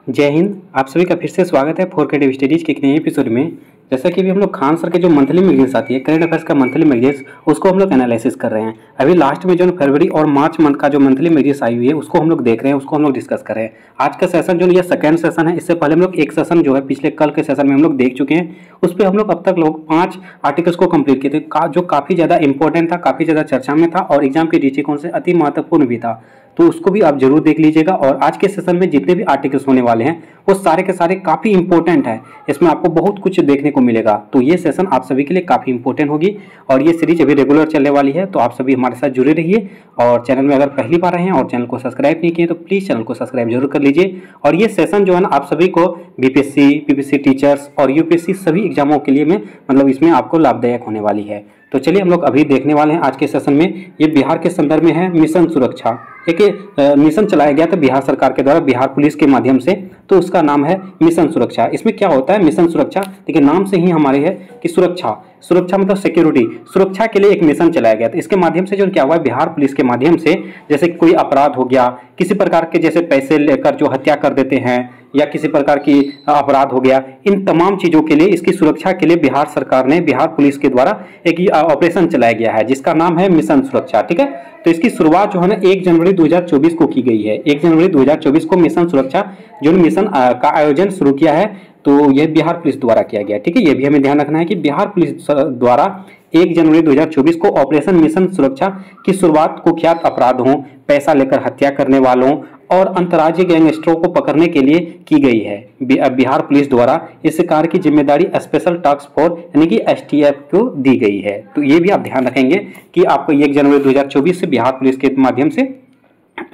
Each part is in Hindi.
जय हिंद। आप सभी का फिर से स्वागत है 4K स्टडीज के एक नए एपिसोड में। जैसा कि अभी हम लोग खान सर के जो मंथली मैगजीन्स आती है, करंट अफेयर्स का मंथली मैगजीन्स, उसको हम लोग एनालिसिस कर रहे हैं। अभी लास्ट में जो फरवरी और मार्च मंथ का जो मंथली मैगजीन्स आई हुई है उसको हम लोग देख रहे हैं, उसको हम लोग डिस्कस कर रहे हैं। आज का सेशन जो ये सेकंड सेशन है। इससे पहले हम लोग एक सेशन जो है पिछले कल के सेशन में हम लोग देख चुके हैं। उस पर हम लोग अब तक लोग 5 आर्टिकल्स को कंप्लीट किए थे, जो काफ़ी ज़्यादा इंपॉर्टेंट था, काफ़ी ज़्यादा चर्चा में था और एग्जाम के दृष्टिकोण से अति महत्वपूर्ण भी था। तो उसको भी आप जरूर देख लीजिएगा। और आज के सेशन में जितने भी आर्टिकल्स होने वाले हैं वो सारे के सारे काफ़ी इंपॉर्टेंट है। इसमें आपको बहुत कुछ देखने को मिलेगा। तो ये सेशन आप सभी के लिए काफ़ी इंपॉर्टेंट होगी और ये सीरीज अभी रेगुलर चलने वाली है। तो आप सभी हमारे साथ जुड़े रहिए और चैनल में अगर पहली बार आए हैं और चैनल को सब्सक्राइब नहीं किए तो प्लीज़ चैनल को सब्सक्राइब जरूर कर लीजिए। और ये सेशन जो है ना आप सभी को बीपीएससी, पीपीएससी टीचर्स और यूपीएससी सभी एग्जामों के लिए मतलब इसमें आपको लाभदायक होने वाली है। तो चलिए हम लोग अभी देखने वाले हैं आज के सेशन में। ये बिहार के संदर्भ में है मिशन सुरक्षा। एक मिशन चलाया गया था बिहार सरकार के द्वारा, बिहार पुलिस के माध्यम से। तो उसका नाम है मिशन सुरक्षा। इसमें क्या होता है मिशन सुरक्षा? देखिए नाम से ही हमारे है कि सुरक्षा, सुरक्षा मतलब सिक्योरिटी, सुरक्षा के लिए एक मिशन चलाया गया था। इसके माध्यम से जो क्या हुआ है, बिहार पुलिस के माध्यम से जैसे कोई अपराध हो गया, किसी प्रकार के जैसे पैसे लेकर जो हत्या कर देते हैं या किसी प्रकार की अपराध हो गया, इन तमाम चीज़ों के लिए इसकी सुरक्षा के लिए बिहार सरकार ने, बिहार पुलिस के द्वारा एक ऑपरेशन चलाया गया है जिसका नाम है मिशन सुरक्षा। ठीक है। तो इसकी शुरुआत जो है ना 1 जनवरी 2024 को की गई है। 1 जनवरी 2024 को मिशन सुरक्षा जो मिशन का आयोजन शुरू किया है, तो यह बिहार पुलिस द्वारा किया गया। ठीक है। यह भी हमें ध्यान रखना है कि बिहार पुलिस द्वारा 1 जनवरी 2024 को ऑपरेशन मिशन सुरक्षा की शुरुआत कुख्यात अपराधों, पैसा लेकर हत्या करने वालों और अंतर्राज्यीय गैंगस्टरों को पकड़ने के लिए की गई है। बिहार पुलिस द्वारा इस कार्य की जिम्मेदारी स्पेशल टास्क फोर्स यानी कि एसटीएफ को दी गई है। तो ये भी आप ध्यान रखेंगे कि आपको 1 जनवरी 2024 से बिहार पुलिस के माध्यम से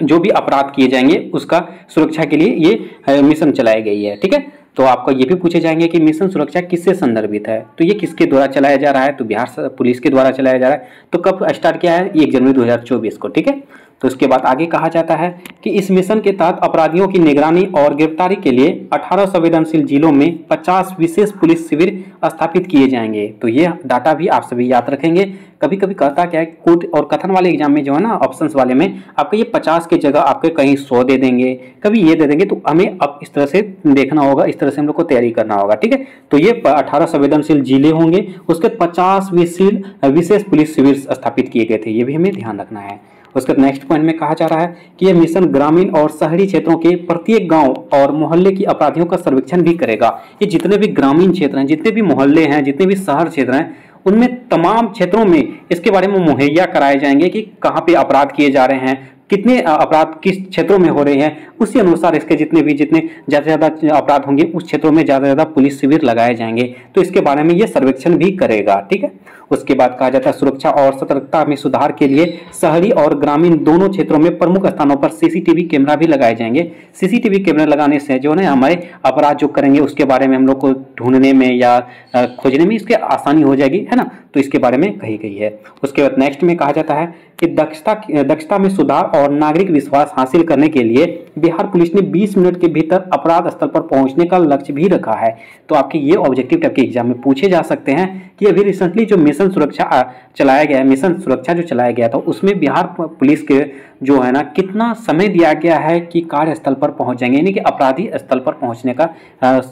जो भी अपराध किए जाएंगे उसका सुरक्षा के लिए ये मिशन चलाई गई है। ठीक है। तो आपको ये भी पूछे जाएंगे कि मिशन सुरक्षा किससे संदर्भित है, तो ये किसके द्वारा चलाया जा रहा है, तो बिहार पुलिस के द्वारा चलाया जा रहा है। तो कब स्टार्ट किया है? 1 जनवरी 2024 को। ठीक है। तो उसके बाद आगे कहा जाता है कि इस मिशन के तहत अपराधियों की निगरानी और गिरफ्तारी के लिए 18 संवेदनशील जिलों में 50 विशेष पुलिस शिविर स्थापित किए जाएंगे। तो ये डाटा भी आप सभी याद रखेंगे। कभी कभी कहता क्या है, कोड और कथन वाले एग्जाम में जो है ना ऑप्शंस वाले में आपको ये 50 की जगह आपके कहीं 100 दे देंगे, कभी ये दे देंगे। तो हमें अब इस तरह से देखना होगा, इस तरह से हम लोग को तैयारी करना होगा। ठीक है। तो ये 18 संवेदनशील जिले होंगे, उसके 50 विशेष पुलिस शिविर स्थापित किए गए थे। ये भी हमें ध्यान रखना है। उसके नेक्स्ट पॉइंट में कहा जा रहा है कि यह मिशन ग्रामीण और शहरी क्षेत्रों के प्रत्येक गांव और मोहल्ले की अपराधियों का सर्वेक्षण भी करेगा। ये जितने भी ग्रामीण क्षेत्र हैं, जितने भी मोहल्ले हैं, जितने भी शहर क्षेत्र हैं, उनमें तमाम क्षेत्रों में इसके बारे में मुहैया कराए जाएंगे कि कहाँ पे अपराध किए जा रहे हैं, कितने अपराध किस क्षेत्रों में हो रहे हैं। उसी अनुसार इसके जितने ज़्यादा से ज़्यादा अपराध होंगे उस क्षेत्रों में ज़्यादा से ज़्यादा पुलिस शिविर लगाए जाएंगे। तो इसके बारे में ये सर्वेक्षण भी करेगा। ठीक है। उसके बाद कहा जाता है सुरक्षा और सतर्कता में सुधार के लिए शहरी और ग्रामीण दोनों क्षेत्रों में प्रमुख स्थानों पर सीसीटीवी कैमरा भी लगाए जाएंगे। सीसीटीवी कैमरा लगाने से जो है हमारे अपराध जो करेंगे उसके बारे में हम लोग को ढूंढने में या खोजने में इसके आसानी हो जाएगी, है ना। तो इसके बारे में कही गई है। उसके बाद नेक्स्ट में कहा जाता है कि दक्षता में सुधार और नागरिक विश्वास हासिल करने के लिए बिहार पुलिस ने 20 मिनट के भीतर अपराध स्थल पर पहुंचने का लक्ष्य भी रखा है। तो आपके ये ऑब्जेक्टिव टाइप के एग्जाम में पूछे जा सकते हैं कि अभी रिसेंटली जो मिशन सुरक्षा चलाया गया है, मिशन सुरक्षा जो चलाया गया था उसमें बिहार पुलिस के जो है ना कितना समय दिया गया है कि कार्यस्थल पर पहुंच जाएंगे, यानी कि अपराधी स्थल पर पहुंचने का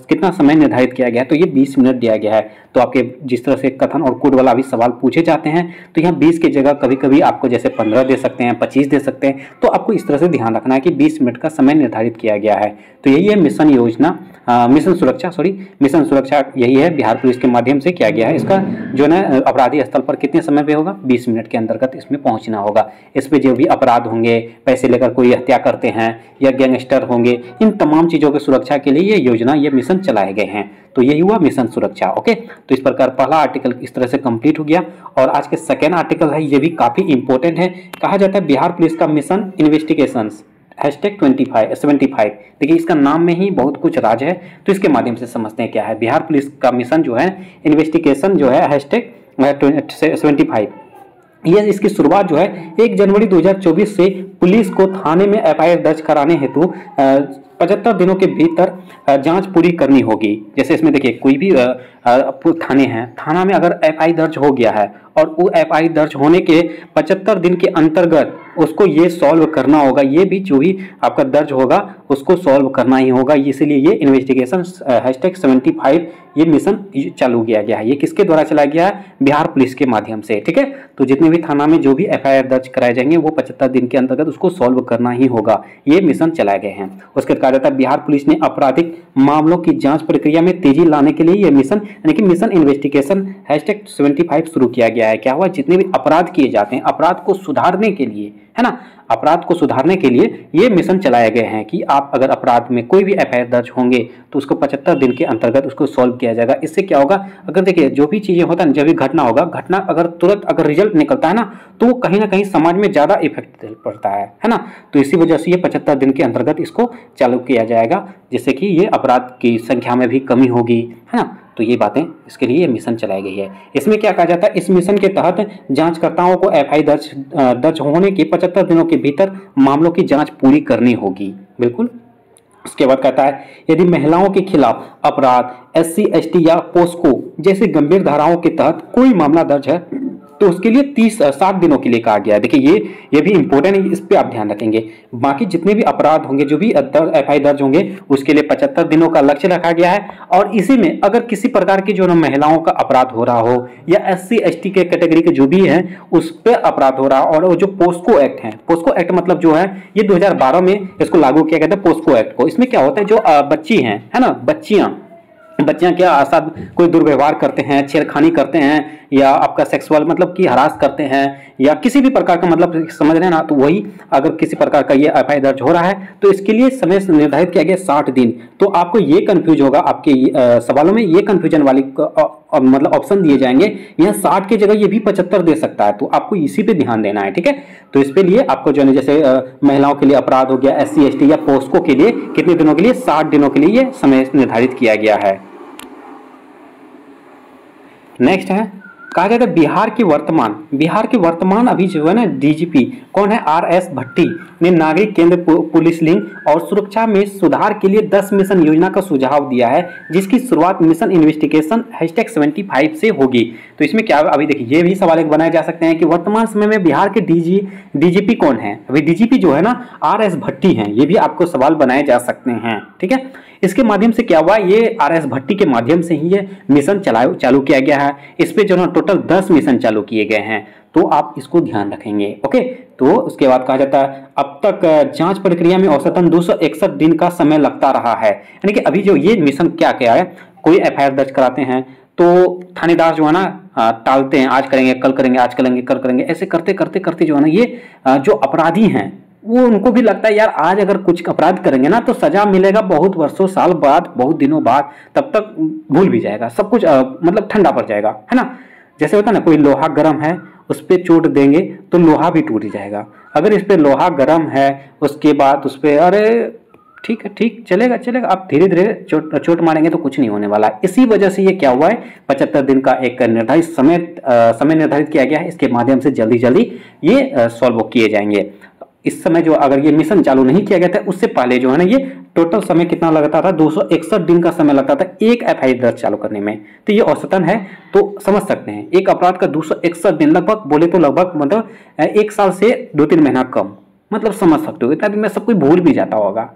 कितना समय निर्धारित किया गया है। तो ये 20 मिनट दिया गया है। तो आपके जिस तरह से कथन और कोड वाला भी सवाल पूछे जाते हैं तो यहाँ 20 की जगह कभी कभी आपको जैसे 15 दे सकते हैं, 25 दे सकते हैं। तो आपको इस तरह से ध्यान रखना है कि 20 मिनट का समय निर्धारित किया गया है। तो यही है मिशन सुरक्षा यही है, बिहार पुलिस के माध्यम से किया गया है। इसका जो है अपराधी स्थल पर कितने समय पे होगा? 20 मिनट के अंतर्गत इसमें पहुंचना होगा। इसमें जो भी अपराध होंगे, पैसे लेकर कोई हत्या करते हैं या गैंगस्टर होंगे, इन तमाम चीज़ों की सुरक्षा के लिए ये मिशन चलाए गए हैं। तो यही हुआ मिशन सुरक्षा। ओके। तो इस प्रकार पहला आर्टिकल इस तरह से कंप्लीट हो गया। और आज के सेकेंड आर्टिकल है, ये भी काफ़ी इंपॉर्टेंट है। कहा जाता है बिहार पुलिस का मिशन इन्वेस्टिगेशंस #75। देखिए इसका नाम में ही बहुत कुछ राज है। तो इसके माध्यम से समझते हैं क्या है बिहार पुलिस का मिशन जो है इन्वेस्टिगेशन जो है #75। ये इसकी शुरुआत जो है 1 जनवरी 2024 से पुलिस को थाने में एफआईआर दर्ज कराने हेतु 75 दिनों के भीतर जांच पूरी करनी होगी। जैसे इसमें देखिए कोई भी थाने हैं, थाना में अगर एफआई दर्ज हो गया है और वो एफआई दर्ज होने के 75 दिन के अंतर्गत उसको ये सॉल्व करना होगा, ये भी जो भी आपका दर्ज होगा उसको सॉल्व करना ही होगा। इसलिए ये इन्वेस्टिगेशन #75 ये मिशन चालू किया गया है। ये किसके द्वारा चलाया गया है? बिहार पुलिस के माध्यम से, ठीक है। तो जितने भी थाना में जो भी एफआईआर दर्ज कराए जाएंगे वो 75 दिन के अंतर्गत उसको सॉल्व करना ही होगा। ये मिशन चलाए गए हैं। उसके कहा जाता है बिहार पुलिस ने आपराधिक मामलों की जांच प्रक्रिया में तेजी लाने के लिए ये मिशन यानी कि मिशन इन्वेस्टिगेशन #75 शुरू किया गया है। क्या हुआ? जितने भी अपराध किए जाते हैं, अपराध को सुधारने के लिए, है ना, अपराध को सुधारने के लिए ये मिशन चलाए गए हैं कि आप अगर अपराध में कोई भी एफआईआर दर्ज होंगे तो उसको 75 दिन के अंतर्गत उसको सॉल्व किया जाएगा। इससे क्या होगा? अगर देखिए जो भी चीजें होता है, जब भी घटना होगा, घटना अगर तुरंत अगर रिजल्ट निकलता है ना तो वो कहीं ना कहीं समाज में ज्यादा इफेक्ट पड़ता है ना। तो इसी वजह से ये 75 दिन के अंतर्गत इसको चालू किया जाएगा, जिससे कि ये अपराध की संख्या में भी कमी होगी, है ना। तो ये बातें, इसके लिए ये मिशन चलाई गई है। इसमें क्या कहा जाता है? इस मिशन के तहत जांचकर्ताओं को एफआई दर्ज होने के 75 दिनों के भीतर मामलों की जांच पूरी करनी होगी। बिल्कुल। उसके बाद कहता है यदि महिलाओं के खिलाफ अपराध, SC ST या पोस्को जैसे गंभीर धाराओं के तहत कोई मामला दर्ज है तो उसके लिए 60 दिनों के लिए कहा गया है। देखिए ये भी इंपॉर्टेंट है, इस पे आप ध्यान रखेंगे। बाकी जितने भी अपराध होंगे, जो भी एफआई दर्ज होंगे, उसके लिए 75 दिनों का लक्ष्य रखा गया है। और इसी में अगर किसी प्रकार की जो महिलाओं का अपराध हो रहा हो या SC ST के कैटेगरी के जो भी है उस पर अपराध हो रहा हो, और जो पोस्को एक्ट है, पोस्को एक्ट मतलब जो है ये 2012 में इसको लागू किया गया था, पोस्को एक्ट को। इसमें क्या होता है, जो बच्ची हैं, है ना, बच्चियां क्या साथ कोई दुर्व्यवहार करते हैं, छेड़खानी करते हैं, या आपका सेक्सुअल मतलब कि हरास करते हैं, या किसी भी प्रकार का मतलब समझ रहे हैं ना, तो वही अगर किसी प्रकार का ये एफआईआर दर्ज हो रहा है तो इसके लिए समय निर्धारित किया गया 60 दिन। तो आपको ये कंफ्यूज होगा, आपके सवालों में ये कंफ्यूजन वाली मतलब ऑप्शन दिए जाएंगे, यहाँ 60 की जगह ये भी 75 दे सकता है, तो आपको इसी पे ध्यान देना है, ठीक है। तो इस पे लिए आपको जो है जैसे महिलाओं के लिए अपराध हो गया, SC ST या पोस्को के लिए कितने दिनों के लिए? 60 दिनों के लिए ये समय निर्धारित किया गया है। नेक्स्ट है, कहा जाता है बिहार के वर्तमान अभी जो है ना DGP कौन है? RS भट्टी ने नागरिक केंद्र पुलिसिंग और सुरक्षा में सुधार के लिए 10 मिशन योजना का सुझाव दिया है, जिसकी शुरुआत मिशन इन्वेस्टिगेशन #75 से होगी। तो इसमें क्या, अभी देखिए ये भी सवाल एक बनाए जा सकते हैं कि वर्तमान समय में बिहार के DGP कौन है? अभी DGP जो है ना RS भट्टी हैं, ये भी आपको सवाल बनाए जा सकते हैं, ठीक है। इसके माध्यम से क्या हुआ? ये RS भट्टी के माध्यम से ही ये मिशन चालू किया गया है। इस पे जो है टोटल 10 मिशन चालू किए गए हैं, तो आप इसको ध्यान रखेंगे, ओके। तो उसके बाद कहा जाता है अब तक जांच प्रक्रिया में औसतन 261 दिन का समय लगता रहा है। यानी कि अभी जो ये मिशन क्या है, कोई एफआईआर दर्ज कराते हैं तो थानेदार जो है ना टालते हैं, आज करेंगे कल करेंगे, आज करेंगे कल करेंगे, ऐसे करते करते करते जो है ना ये जो अपराधी हैं वो उनको भी लगता है यार आज अगर कुछ अपराध करेंगे ना तो सजा मिलेगा बहुत वर्षों साल बाद, बहुत दिनों बाद, तब तक भूल भी जाएगा सब कुछ, मतलब ठंडा पड़ जाएगा, है ना। जैसे होता है ना, कोई लोहा गर्म है उस पर चोट देंगे तो लोहा भी टूट जाएगा। अगर इस पे लोहा गर्म है उसके बाद उस पर अरे ठीक है, ठीक चलेगा चलेगा, आप धीरे धीरे चोट मारेंगे तो कुछ नहीं होने वाला। इसी वजह से ये क्या हुआ है, 75 दिन का एक निर्धारित समय निर्धारित किया गया है। इसके माध्यम से जल्दी जल्दी ये सॉल्व किए जाएंगे। इस समय जो अगर ये मिशन चालू नहीं किया गया था उससे पहले जो है ना ये टोटल समय कितना लगता था? 261 दिन का समय लगता था एक एफआईआर दर्ज चालू करने में। तो ये औसतन है, तो समझ सकते हैं एक अपराध का 261 दिन, लगभग बोले तो लगभग मतलब 1 साल से 2-3 महीना कम, मतलब समझ सकते हो इतना दिन में सब कुछ भूल भी जाता होगा,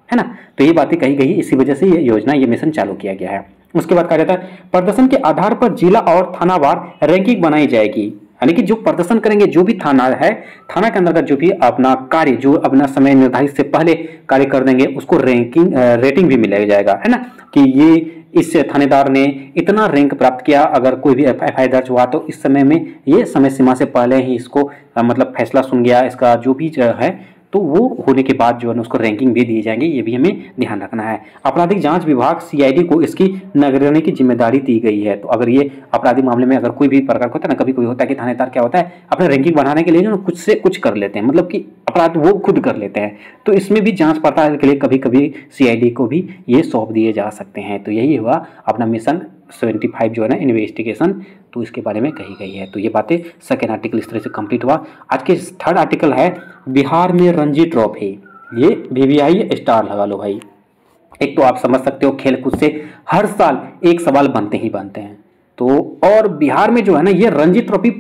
है ना। तो ये बातें कही गई, इसी वजह से ये योजना, ये मिशन चालू किया गया है। उसके बाद कहा जाता है प्रदर्शन के आधार पर जिला और थानावार रैंकिंग बनाई जाएगी। यानी कि जो प्रदर्शन करेंगे, जो भी थाना है, थाना के अंतर्गत जो भी अपना कार्य, जो अपना समय निर्धारित से पहले कार्य कर देंगे उसको रेटिंग भी मिल जाएगा, है ना, कि ये इस थानेदार ने इतना रैंक प्राप्त किया। अगर कोई भी एफआईआर दर्ज हुआ तो इस समय में ये समय सीमा से पहले ही इसको मतलब फैसला सुन गया, इसका जो भी है, तो वो होने के बाद जो है उसको रैंकिंग भी दिए जाएंगे। ये भी हमें ध्यान रखना है। आपराधिक जांच विभाग CID को इसकी निगरानी की जिम्मेदारी दी गई है। तो अगर ये आपराधिक मामले में अगर कोई भी प्रकार होता है ना, कभी कोई होता है कि थानेदार क्या होता है अपना रैंकिंग बढ़ाने के लिए जो कुछ से कुछ कर लेते हैं, मतलब कि अपराध वो खुद कर लेते हैं, तो इसमें भी जांच पड़ताल के लिए कभी कभी CID को भी ये सौंप दिए जा सकते हैं। तो यही हुआ अपना मिशन 75 जो है ना इन्वेस्टिगेशन, तो इसके बारे में कही गई है। तो ये बातें सेकेंड आर्टिकल इस तरह से कंप्लीट हुआ। आज के थर्ड आर्टिकल है बिहार में रणजी ट्रॉफी। ये BBI स्टार लगा लो भाई। एक तो आप समझ सकते हो खेलकूद से हर साल एक सवाल बनते ही बनते हैं। तो और बिहार में जो है ना ये रणजी ट्रॉफी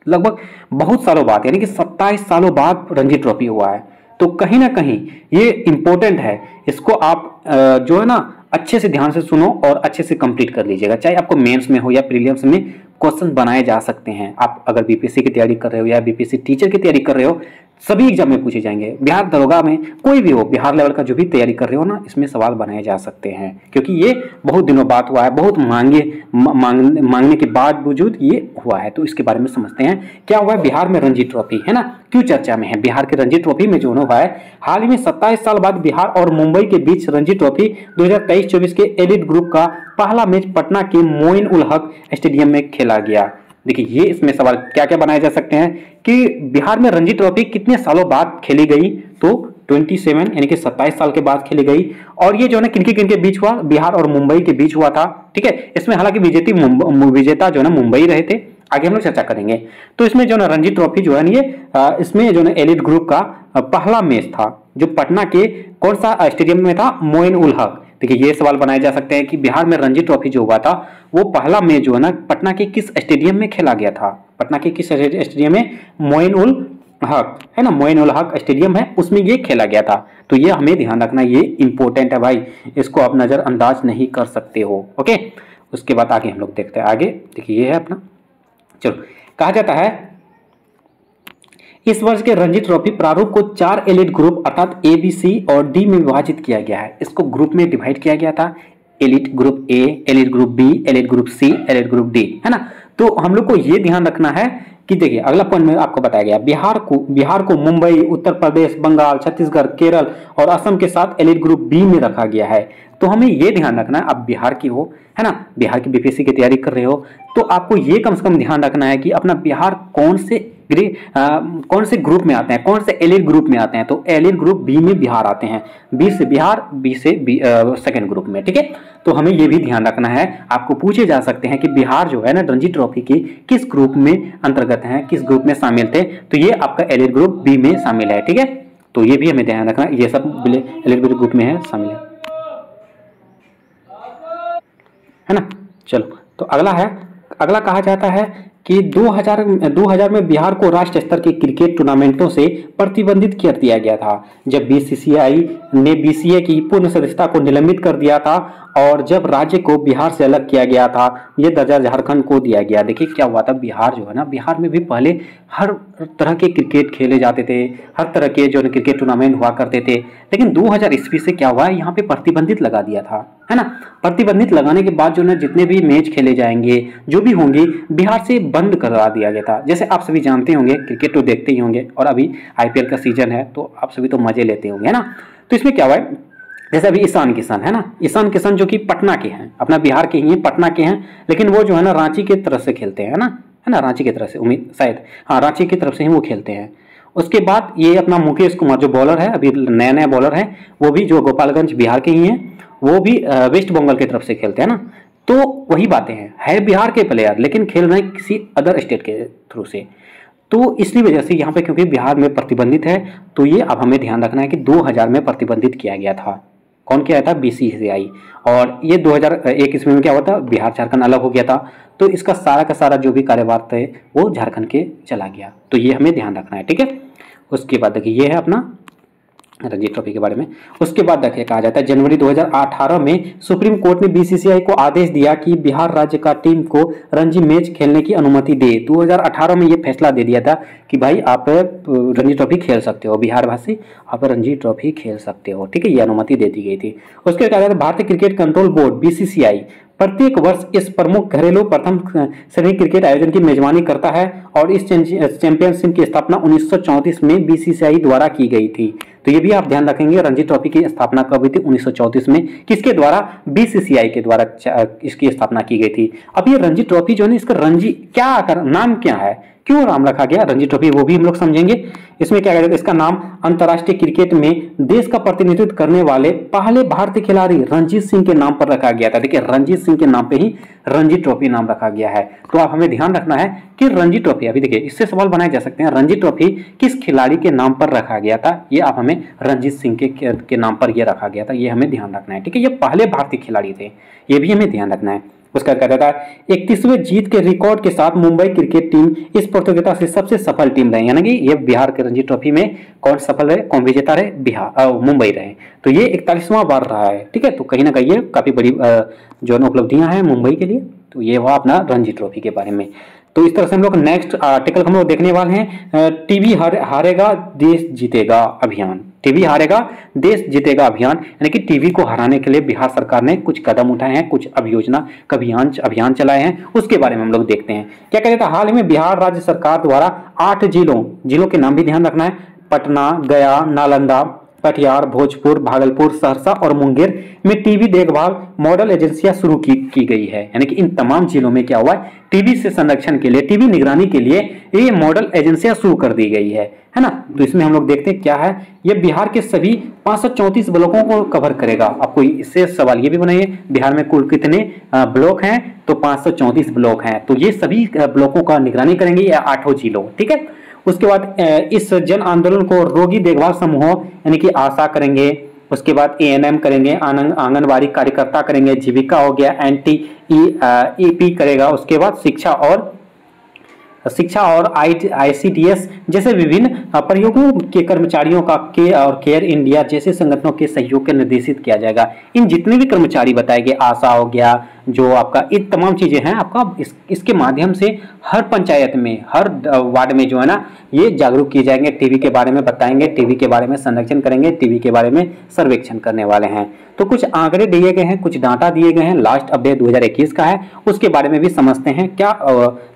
लगभग बहुत सालों बाद यानी कि 27 सालों बाद रणजी ट्रॉफी हुआ है। तो कहीं ना कहीं ये इम्पोर्टेंट है, इसको आप जो है ना अच्छे से ध्यान से सुनो और अच्छे से कंप्लीट कर लीजिएगा। चाहे आपको मेंस में हो या प्रीलिम्स में क्वेश्चन बनाए जा सकते हैं। आप अगर बीपीएससी की तैयारी कर रहे हो या बीपीएससी टीचर की तैयारी कर रहे हो, सभी एग्जाम में पूछे जाएंगे। बिहार दरोगा में कोई भी हो, बिहार लेवल का जो भी तैयारी कर रहे हो ना, इसमें सवाल बनाए जा सकते हैं क्योंकि ये बहुत दिनों बाद हुआ है, बहुत मांगने के बावजूद ये हुआ है। तो इसके बारे में समझते हैं क्या हुआ है बिहार में रणजी ट्रॉफी, है ना, क्यों चर्चा में है। बिहार के रणजी ट्रॉफी में जो हुआ है, हाल ही में 27 साल बाद बिहार और मुंबई के बीच रणजी ट्रॉफी 2023-24 के एलिट ग्रुप का पहला मैच पटना के मोइन उल हक स्टेडियम में खेला गया। देखिए ये इसमें सवाल क्या क्या बनाए जा सकते हैं कि बिहार में रणजी ट्रॉफी कितने सालों बाद खेली गई, तो 27 यानी कि 27 साल के बाद खेली गई। और ये जो है ना किनके बीच हुआ, बिहार और मुंबई के बीच हुआ था। ठीक है, इसमें हालांकि विजेता जो है ना मुंबई रहे थे, आगे हम लोग चर्चा करेंगे। तो इसमें जो है ना रणजी ट्रॉफी जो है ना ये इसमें जो है ना एलिट ग्रुप का पहला मैच था जो पटना के कौन सा स्टेडियम में था, मोइन उल हक। देखिए ये सवाल बनाए जा सकते हैं कि बिहार में रणजी ट्रॉफी जो हुआ था वो पहला मैच जो है ना पटना के किस स्टेडियम में खेला गया था। पटना के किस स्टेडियम में, मोइन उल हक है ना, मोइन उल हक स्टेडियम है, उसमें ये खेला गया था। तो ये हमें ध्यान रखना, ये इंपॉर्टेंट है भाई, इसको आप नजरअंदाज नहीं कर सकते हो। ओके, उसके बाद आगे हम लोग देखते हैं। आगे देखिए ये है अपना, चलो कहा जाता है इस वर्ष के रणजी ट्रॉफी प्रारूप को 4 एलिट ग्रुप अर्थात ए, बी, सी और डी में विभाजित किया गया है। इसको ग्रुप में डिवाइड किया गया था, elite group A, elite group B, elite group C, elite group D, है ना। तो हम लोग को ये ध्यान रखना है कि देखिए अगला पॉइंट में आपको बताया गया बिहार को मुंबई, उत्तर प्रदेश, बंगाल, छत्तीसगढ़, केरल और असम के साथ एलिट ग्रुप बी में रखा गया है। तो हमें ये ध्यान रखना है, आप बिहार की हो, है ना, बिहार की बीपीएससी की तैयारी कर रहे हो, तो आपको ये कम से कम ध्यान रखना है कि अपना बिहार कौन से ग्रुप में आते हैं, कौन से एलिट ग्रुप में आते हैं। तो एलिट ग्रुप बी में बिहार आते हैं, बी से बिहार, बी से सेकेंड ग्रुप में। ठीक है, तो हमें ये भी ध्यान रखना है। आपको पूछे जा सकते हैं कि बिहार जो है ना रणजी ट्रॉफी की किस ग्रुप में अंतर्गत है, किस ग्रुप में शामिल थे। तो ये आपका एलिट ग्रुप बी में शामिल है। ठीक है, तो ये भी हमें ध्यान रखना, ये सब एलिट ग्रुप में है, शामिल है ना। चलो तो अगला कहा जाता है कि 2000 में बिहार को राष्ट्रीय स्तर के क्रिकेट टूर्नामेंटों से प्रतिबंधित कर दिया गया था, जब बीसीसीआई ने बीसीए की पूर्ण सदस्यता को निलंबित कर दिया था और जब राज्य को बिहार से अलग किया गया था, ये दर्जा झारखंड को दिया गया। देखिए क्या हुआ था, बिहार जो है ना, बिहार में भी पहले हर तरह के क्रिकेट खेले जाते थे, हर तरह के जो क्रिकेट टूर्नामेंट हुआ करते थे, लेकिन 2000 ईस्वी से क्या हुआ, यहाँ पे प्रतिबंधित लगा दिया था, है ना। प्रतिबंधित लगाने के बाद जो है जितने भी मैच खेले जाएंगे, जो भी होंगे, बिहार से बंद करा दिया गया था। जैसे आप सभी जानते होंगे, क्रिकेट तो देखते ही होंगे और अभी आईपीएल का सीजन है तो आप सभी तो मजे लेते होंगे, है ना। तो इसमें क्या हुआ है, जैसे अभी ईशान किशन है ना, ईशान किशन जो कि पटना के हैं, अपना बिहार के ही हैं, पटना के हैं, लेकिन वो जो है ना रांची की तरफ से खेलते हैं, है ना, रांची की तरफ से, उम्मीद शायद, हाँ रांची की तरफ से ही वो खेलते हैं। उसके बाद ये अपना मुकेश कुमार जो बॉलर है, अभी नया बॉलर है, वो भी जो गोपालगंज बिहार के ही हैं, वो भी वेस्ट बंगाल की तरफ से खेलते हैं ना। तो वही बातें हैं, है बिहार के प्लेयर लेकिन खेल रहे हैं किसी अदर स्टेट के थ्रू से। तो इसलिए वजह से यहाँ पे क्योंकि बिहार में प्रतिबंधित है, तो ये अब हमें ध्यान रखना है कि 2000 में प्रतिबंधित किया गया था। कौन किया था, बीसीसीआई। और ये 2001 ईस्वी में क्या हुआ था, बिहार झारखंड अलग हो गया था, तो इसका सारा का सारा जो भी कार्यभार थे वो झारखंड के चला गया। तो ये हमें ध्यान रखना है। ठीक है, उसके बाद देखिए ये है अपना रणजी ट्रॉफी के बारे में। उसके बाद देखिए कहा जाता है जनवरी 2018 में सुप्रीम कोर्ट ने बीसीसीआई को आदेश दिया कि बिहार राज्य का टीम को रणजी मैच खेलने की अनुमति दे। 2018 में ये फैसला दे दिया था कि भाई आप रणजी ट्रॉफी खेल सकते हो, बिहार वासी आप रणजी ट्रॉफी खेल सकते हो। ठीक है, ये अनुमति दे दी गई थी। उसके बाद कहा जाता है भारतीय क्रिकेट कंट्रोल बोर्ड बीसीसीआई प्रत्येक वर्ष इस प्रमुख घरेलू प्रथम श्रेणी क्रिकेट आयोजन की मेजबानी करता है और इस चैंपियनशिप की स्थापना 1934 में बीसीसीआई द्वारा की गई थी। तो ये भी आप ध्यान रखेंगे, रणजी ट्रॉफी की स्थापना कब हुई थी, 1934 में। किसके द्वारा, बीसीसीआई के द्वारा इसकी स्थापना की गई थी। अब ये रणजी ट्रॉफी जो है इसका रणजी क्या नाम क्या है, क्यों नाम रखा गया रणजी ट्रॉफी, वो भी हम लोग समझेंगे। इसमें क्या करेगा, इसका नाम अंतर्राष्ट्रीय क्रिकेट में देश का प्रतिनिधित्व करने वाले पहले भारतीय खिलाड़ी रणजीत सिंह के नाम पर रखा गया था। देखिए रणजीत सिंह के नाम पे ही रणजी ट्रॉफी नाम रखा गया है। तो आप हमें ध्यान रखना है कि रणजी ट्रॉफी, अभी देखिए इससे सवाल बनाए जा सकते हैं, रणजी ट्रॉफी किस खिलाड़ी के नाम पर रखा गया था, ये आप हमें रणजीत सिंह के नाम पर यह रखा गया था, ये हमें ध्यान रखना है। ठीक है, ये पहले भारतीय खिलाड़ी थे, ये भी हमें ध्यान रखना है। उसका कहता था 31वें जीत के रिकॉर्ड के साथ मुंबई क्रिकेट टीम इस प्रतियोगिता से सबसे सफल टीम रही, यानी कि ये बिहार के रणजी ट्रॉफी में कौन सफल रहे, कौन विजेता रहे, बिहार मुंबई रहे। तो ये 41वां बार रहा है। ठीक है, तो कहीं ना कहीं ये काफी बड़ी जो उपलब्धियां हैं मुंबई के लिए। तो ये हुआ अपना रणजी ट्रॉफी के बारे में। तो इस तरह से हम लोग नेक्स्ट आर्टिकल हम लोग देखने वाले हैं, टीबी हारेगा देश जीतेगा अभियान। टीबी हारेगा देश जीतेगा अभियान, यानी कि टीबी को हराने के लिए बिहार सरकार ने कुछ कदम उठाए हैं, कुछ अभियान चलाए हैं, उसके बारे में हम लोग देखते हैं। क्या कहते हैं, हाल ही में बिहार राज्य सरकार द्वारा 8 जिलों के नाम भी ध्यान रखना है, पटना, गया, नालंदा, कटिहार, भोजपुर, भागलपुर, सहरसा और मुंगेर में टीबी देखभाल मॉडल एजेंसियां शुरू की गई है। यानी कि इन तमाम जिलों में क्या हुआ है, टीबी से संरक्षण के लिए, टीबी निगरानी के लिए ये मॉडल एजेंसियां शुरू कर दी गई है ना। तो इसमें हम लोग देखते हैं क्या है, ये बिहार के सभी 534 ब्लॉकों को कवर करेगा। आपको इससे सवाल ये भी बनाइए, बिहार में कुल कितने ब्लॉक हैं, तो 534 ब्लॉक हैं। तो ये सभी ब्लॉकों का निगरानी करेंगे या 8 जिलों। ठीक है, उसके बाद इस जन आंदोलन को रोगी देखभाल समूहों यानी कि आशा करेंगे, उसके बाद एएनएम करेंगे, आंगनबाड़ी कार्यकर्ता करेंगे, जीविका हो गया, एनटीईपी करेगा, उसके बाद शिक्षा और आईसीडीएस जैसे विभिन्न प्रयोगों के कर्मचारियों का केयर इंडिया जैसे संगठनों के सहयोग के निर्देशित किया जाएगा। इन जितने भी कर्मचारी बताए गए, आशा हो गया, जो आपका ये तमाम चीजें हैं, आपका इसके माध्यम से हर पंचायत में, हर वार्ड में जो है ना, ये जागरूक किए जाएंगे, टीबी के बारे में बताएंगे, टीबी के बारे में संरक्षण करेंगे, टीबी के बारे में सर्वेक्षण करने वाले हैं। तो कुछ आंकड़े दिए गए हैं, कुछ डाटा दिए गए हैं, लास्ट अपडेट 2021 का है, उसके बारे में भी समझते हैं। क्या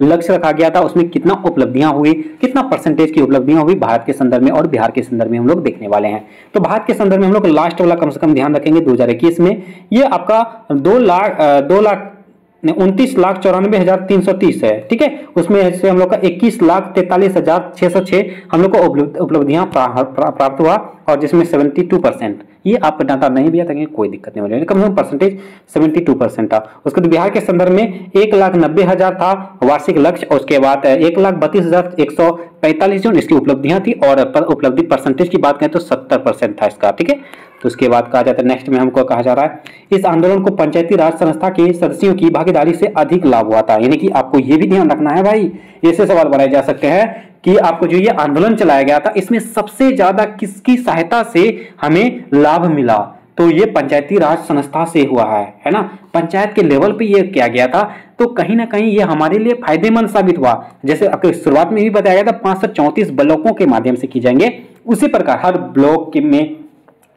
लक्ष्य रखा गया था, उसमें कितना उपलब्धियां हुई, कितना परसेंटेज की उपलब्धियां हुई भारत के संदर्भ में और बिहार के संदर्भ में हम लोग देखने वाले हैं। तो भारत के संदर्भ में हम लोग लास्ट वाला कम से कम ध्यान रखेंगे 2021 में, ये आपका 29,94,330 है। ठीक है, उसमें से हम लोग का 21,43,606 हम लोग को उपलब्धियां प्राप्त हुआ, और जिसमें 72%, ये आप डाटा नहीं भी आता कोई दिक्कत नहीं होगी, कम से कम परसेंटेज 72% था। उसके बाद बिहार के संदर्भ में 1,90,000 था वार्षिक लक्ष्य, और उसके बाद 1,32,145 जो इसकी उपलब्धियां थी, और उपलब्धि परसेंटेज की बात करें तो 70% था इसका। ठीक है, तो उसके बाद कहा जाता है, नेक्स्ट में हमको कहा जा रहा है, इस आंदोलन को पंचायती राज संस्था के सदस्यों की भागीदारी से अधिक लाभ हुआ था। यानी कि आपको ये भी ध्यान रखना है भाई, ऐसे सवाल बनाए जा सकते हैं कि आपको जो ये आंदोलन चलाया गया था, इसमें सबसे ज्यादा किसकी सहायता से हमें लाभ मिला, तो ये पंचायती राज संस्था से हुआ है ना। पंचायत के लेवल पे ये किया गया था, तो कहीं ना कहीं ये हमारे लिए फायदेमंद साबित हुआ। जैसे आपको शुरुआत में भी बताया गया था 534 ब्लॉकों के माध्यम से की जाएंगे, उसी प्रकार हर ब्लॉक में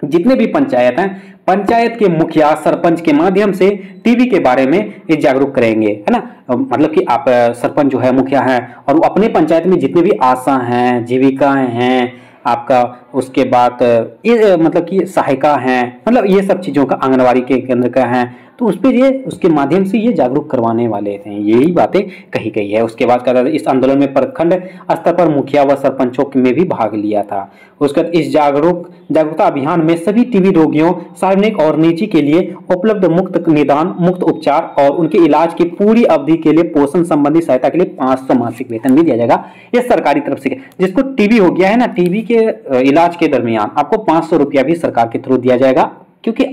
जितने भी पंचायत हैं, पंचायत के मुखिया सरपंच के माध्यम से टीबी के बारे में ये जागरूक करेंगे, है ना। मतलब कि आप सरपंच जो है, मुखिया है, और अपने पंचायत में जितने भी आशा हैं, जीविकाएं हैं आपका, उसके बाद ये मतलब कि सहायिका हैं, मतलब ये सब चीज़ों का, आंगनबाड़ी के केंद्र का है, तो उस पर ये उसके माध्यम से ये जागरूक करवाने वाले थे, यही बातें कही गई है। उसके बाद कहा इस आंदोलन में प्रखंड स्तर पर मुखिया व सरपंचों में भी भाग लिया था। उसके बाद इस जागरूकता अभियान में सभी टीबी रोगियों, सार्वजनिक और निजी के लिए उपलब्ध मुफ्त निदान, मुफ्त उपचार और उनके इलाज की पूरी अवधि के लिए पोषण संबंधी सहायता के लिए 500 मासिक वेतन भी दिया जाएगा। ये सरकारी तरफ से, जिसको टीबी हो गया है ना, टीबी के इलाज के दरमियान आपको 500 रुपया भी सरकार के थ्रू दिया जाएगा, क्योंकि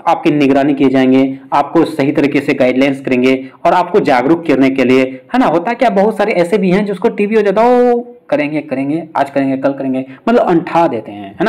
आपकी निगरानी किए जाएंगे, आपको सही तरीके से गाइडलाइंस करेंगे और आपको जागरूक करने के लिए, है ना। होता है क्या, बहुत सारे ऐसे भी हैं जिसको टीबी हो जाता है, करेंगे आज करेंगे कल करेंगे, मतलब अंठा देते हैं, है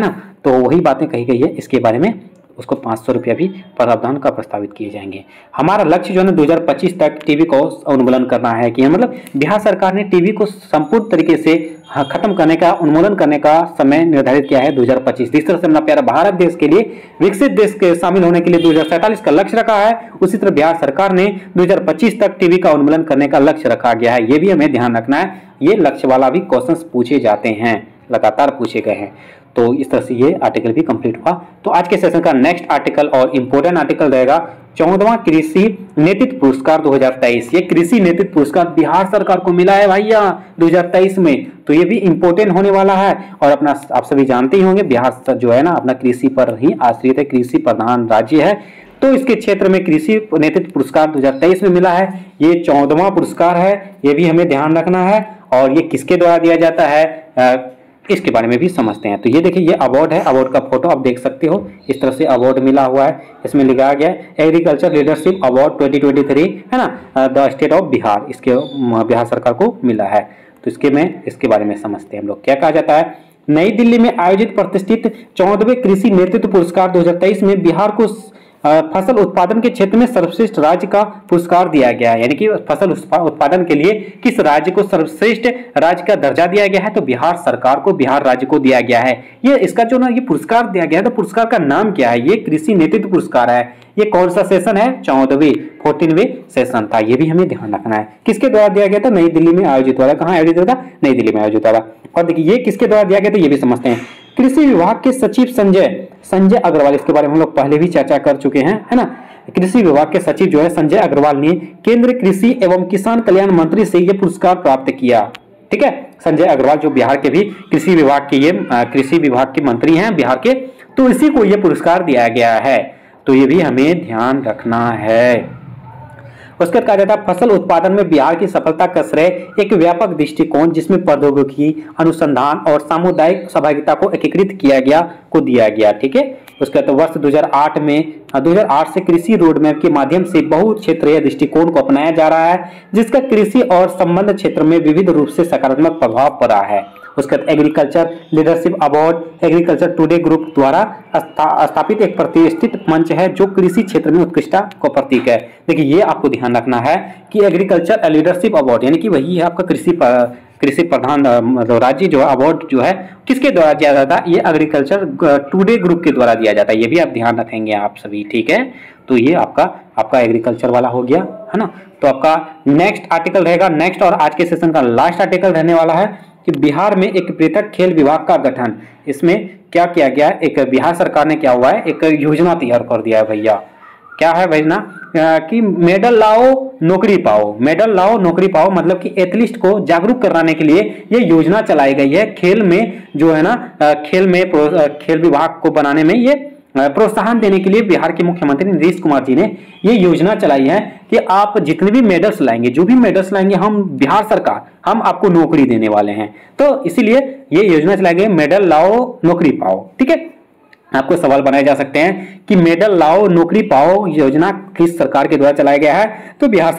ना। तो वही बातें कही गई है इसके बारे में, उसको 500 रुपया भी प्रावधान का प्रस्तावित किए जाएंगे। हमारा लक्ष्य जो है ना 2025 तक टीबी को उन्मूलन करना है, कि मतलब बिहार सरकार ने टीबी को संपूर्ण तरीके से खत्म करने का, उन्मूलन करने का समय निर्धारित किया है 2025। इस तरह से अपना प्यारा भारत देश के लिए विकसित देश के शामिल होने के लिए 2047 का लक्ष्य रखा है, उसी तरह बिहार सरकार ने 2025 तक टीबी का उन्मूलन करने का लक्ष्य रखा गया है। ये भी हमें ध्यान रखना है, ये लक्ष्य वाला भी क्वेश्चन पूछे जाते हैं, लगातार पूछे गए हैं। तो इस तरह से ये आर्टिकल भी कंप्लीट हुआ। तो आज के सेशन का नेक्स्ट आर्टिकल और इम्पोर्टेंट आर्टिकल रहेगा 14वां कृषि नेतृत्व पुरस्कार 2023। ये कृषि नेतृत्व पुरस्कार बिहार सरकार को मिला है भैया 2023 में, तो ये भी इम्पोर्टेंट होने वाला है। और अपना आप सभी जानते ही होंगे बिहार जो है ना अपना कृषि पर ही आश्रित है, कृषि प्रधान राज्य है, तो इसके क्षेत्र में कृषि नेतृत्व पुरस्कार 2023 में मिला है। ये 14वां पुरस्कार है, ये भी हमें ध्यान रखना है। और ये किसके द्वारा दिया जाता है इसके बारे में भी समझते हैं। तो ये देखिए ये अवार्ड है, अवार्ड का फोटो आप देख सकते हो, इस तरह से अवार्ड मिला हुआ है। इसमें लिखा गया एग्रीकल्चर लीडरशिप अवार्ड 2023 है ना, द स्टेट ऑफ बिहार, इसके बिहार सरकार को मिला है। तो इसके बारे में समझते हैं हम लोग। क्या कहा जाता है, नई दिल्ली में आयोजित प्रतिष्ठित 14वें कृषि नेतृत्व पुरस्कार 2023 में बिहार को फसल उत्पादन के क्षेत्र में सर्वश्रेष्ठ राज्य का पुरस्कार दिया गया है। यानी कि फसल उत्पादन के लिए किस राज्य को सर्वश्रेष्ठ राज्य का दर्जा दिया गया है, तो बिहार सरकार को, बिहार राज्य को दिया गया है। ये इसका जो ना ये पुरस्कार दिया गया है, तो पुरस्कार का नाम क्या है, ये कृषि नेतृत्व पुरस्कार है। ये कौन सा सेशन है, 14वें सेशन था, ये भी हमें ध्यान रखना है। किसके द्वारा दिया गया था, नई दिल्ली में आयोजित हुआ था। कहाँ आयोजित हुआ था, नई दिल्ली में आयोजित हुआ था। और देखिए ये किसके द्वारा दिया गया था, ये भी समझते हैं। कृषि विभाग के सचिव संजय अग्रवाल, इसके बारे में हम लोग पहले भी चर्चा कर चुके हैं, है ना। कृषि विभाग के सचिव जो है संजय अग्रवाल ने केंद्रीय कृषि एवं किसान कल्याण मंत्री से यह पुरस्कार प्राप्त किया। ठीक है, संजय अग्रवाल जो बिहार के भी कृषि विभाग के, ये कृषि विभाग के मंत्री हैं बिहार के, तो इसी को यह पुरस्कार दिया गया है। तो ये भी हमें ध्यान रखना है। उसके बाद कहा जाता है फसल उत्पादन में बिहार की सफलता का श्रेय एक व्यापक दृष्टिकोण जिसमें प्रौद्योगिकी, अनुसंधान और सामुदायिक सहभागिता को एकीकृत किया गया को दिया गया। ठीक है, उसके बाद वर्ष 2008 से कृषि रोडमैप के माध्यम से बहु क्षेत्रीय दृष्टिकोण को अपनाया जा रहा है, जिसका कृषि और संबंध क्षेत्र में विविध रूप से सकारात्मक प्रभाव पड़ा है। उसके बाद agriculture leadership award agriculture today group द्वारा स्थापित एक प्रतिष्ठित मंच है जो कृषि क्षेत्र में उत्कृष्टता का प्रतीक है। देखिए ये आपको ध्यान रखना है कि एग्रीकल्चर लीडरशिप अवार्ड यानी कि वही है आपका कृषि प्रधान राज्य जो अवार्ड जो है किसके द्वारा दिया जाता है, ये एग्रीकल्चर टुडे ग्रुप के द्वारा दिया जाता है। ये भी आप ध्यान रखेंगे आप सभी। ठीक है, तो ये आपका एग्रीकल्चर वाला हो गया, है ना। तो आपका नेक्स्ट आर्टिकल रहेगा, नेक्स्ट और आज के सेशन का लास्ट आर्टिकल रहने वाला है कि बिहार में एक पृथक खेल विभाग का गठन। इसमें क्या किया गया है, एक बिहार सरकार ने क्या हुआ है, एक योजना तैयार कर दिया है भैया। क्या है भैया कि मेडल लाओ नौकरी पाओ, मेडल लाओ नौकरी पाओ, मतलब कि एथलीट को जागरूक कराने के लिए ये योजना चलाई गई है। खेल में जो है ना, खेल विभाग को बनाने में ये प्रोत्साहन देने के लिए बिहार के मुख्यमंत्री नीतीश कुमार जी ने ये योजना चलाई है कि आप जितने भी मेडल्स लाएंगे, जो भी मेडल्स लाएंगे, हम बिहार सरकार हम आपको नौकरी देने वाले हैं। तो इसीलिए ये योजना चलाई गई, मेडल लाओ नौकरी पाओ। ठीक है, आपको सवाल बनाए जा सकते हैं कि मेडल लाओ नौकरी पाओ योजना किस सरकार के द्वारा चलाया गया है, तो बिहार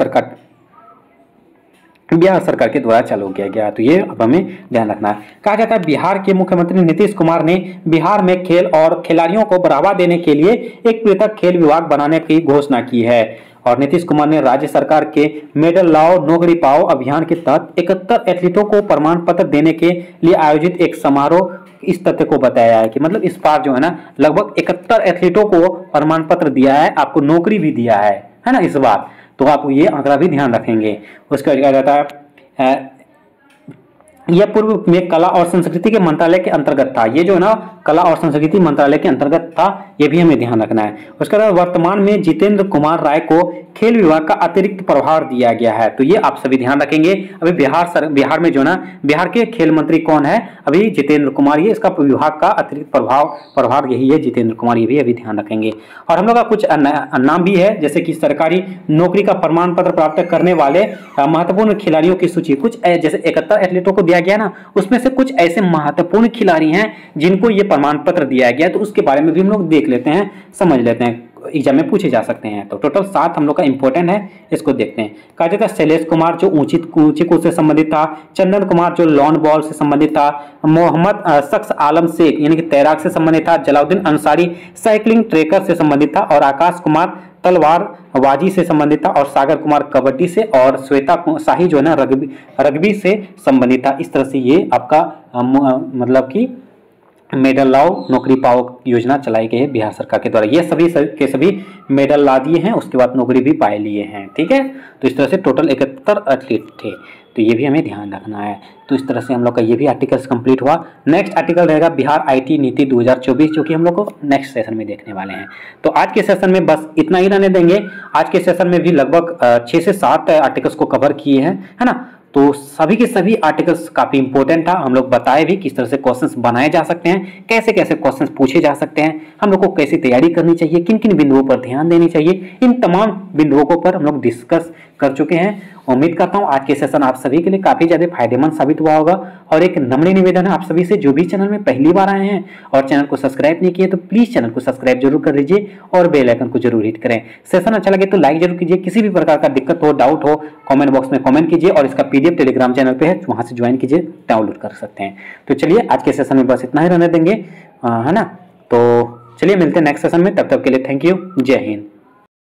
सरकार के द्वारा चालू किया गया। तो ये अब हमें ध्यान रखना है। कहा जाता है बिहार के मुख्यमंत्री नीतीश कुमार ने बिहार में खेल और खिलाड़ियों को बढ़ावा देने के लिए एक पृथक खेल विभाग बनाने की घोषणा की है। और नीतीश कुमार ने राज्य सरकार के मेडल लाओ नौकरी पाओ अभियान के तहत 71 एथलीटों को प्रमाण पत्र देने के लिए आयोजित एक समारोह इस तथ्य को बताया है कि मतलब इस बार जो है ना लगभग 71 एथलीटों को प्रमाण पत्र दिया है, आपको नौकरी भी दिया है ना इस बार। तो आप ये आंकड़ा भी ध्यान रखेंगे। उसका क्या जाता है, यह पूर्व में कला और संस्कृति के मंत्रालय के अंतर्गत था। ये जो है ना कला और संस्कृति मंत्रालय के अंतर्गत था, ये भी हमें ध्यान रखना है। उसके बाद वर्तमान में जितेंद्र कुमार राय को खेल विभाग का अतिरिक्त प्रभार दिया गया है। तो ये आप सभी ध्यान रखेंगे। अभी बिहार में जो ना बिहार के खेल मंत्री कौन है, अभी जितेंद्र कुमार, ये इसका विभाग का अतिरिक्त प्रभार यही है जितेंद्र कुमार, ये भी अभी ध्यान रखेंगे। और हम लोग का कुछ नाम भी है, जैसे कि सरकारी नौकरी का प्रमाण पत्र प्राप्त करने वाले महत्वपूर्ण खिलाड़ियों की सूची, कुछ जैसे 71 एथलीटों को दिया गया ना, उसमें से कुछ ऐसे महत्वपूर्ण खिलाड़ी हैं जिनको ये प्रमाण पत्र दिया गया। तो उसके बारे में भी हम लोग देख लेते हैं, समझ लेते हैं, एग्जाम में पूछे जा सकते हैं। तो टोटल 7 हम लोग का इंपॉर्टेंट है, इसको देखते हैं। कहा जाता है शैलेश कुमार जो ऊंची कूद से संबंधित था, चंदन कुमार जो लॉन बॉल से संबंधित था, मोहम्मद शख्स आलम शेख यानी कि तैराक से संबंधित था, जलाउद्दीन अंसारी साइकिलिंग ट्रेकर से संबंधित था, और आकाश कुमार तलवारबाजी से संबंधित था, और सागर कुमार कबड्डी से, और श्वेता शाही जो है ना रग्बी से संबंधित था। इस तरह से ये आपका मतलब कि मेडल लाओ नौकरी पाओ योजना चलाई गई है बिहार सरकार के द्वारा। ये सभी के सभी मेडल ला दिए हैं, उसके बाद नौकरी भी पाए लिए हैं। ठीक है, तो इस तरह से टोटल 71 एथलीट थे, तो ये भी हमें ध्यान रखना है। तो इस तरह से हम लोग का ये भी आर्टिकल्स कंप्लीट हुआ। नेक्स्ट आर्टिकल रहेगा बिहार आईटी नीति 2024, जो कि हम लोग को नेक्स्ट सेशन में देखने वाले हैं। तो आज के सेशन में बस इतना ही रहने देंगे। आज के सेशन में भी लगभग 6 से 7 आर्टिकल्स को कवर किए हैं, है ना। तो सभी के सभी आर्टिकल्स काफी इंपॉर्टेंट था। हम लोग बताए भी किस तरह से क्वेश्चंस बनाए जा सकते हैं, कैसे कैसे क्वेश्चंस पूछे जा सकते हैं, हम लोग को कैसी तैयारी करनी चाहिए, किन किन बिंदुओं पर ध्यान देनी चाहिए, इन तमाम बिंदुओं को पर हम लोग डिस्कस कर चुके हैं। उम्मीद करता हूं आज के सेशन आप सभी के लिए काफी ज्यादा फायदेमंद साबित हुआ होगा। और एक नम्र निवेदन है आप सभी से, जो भी चैनल में पहली बार आए हैं और चैनल को सब्सक्राइब नहीं किए तो प्लीज चैनल को सब्सक्राइब जरूर कर लीजिए और बेल आइकन को जरूर हिट करें। सेशन अच्छा लगे तो लाइक जरूर कीजिए। किसी भी प्रकार का दिक्कत हो, डाउट हो, कमेंट बॉक्स में कमेंट कीजिए और इसका पीडीएफ टेलीग्राम चैनल पे है, वहां से ज्वाइन कीजिए, डाउनलोड कर सकते हैं। तो चलिए आज के सेशन में बस इतना ही रहने देंगे, है ना। तो चलिए मिलते हैं नेक्स्ट सेशन में, तब तक के लिए थैंक यू, जय हिंद।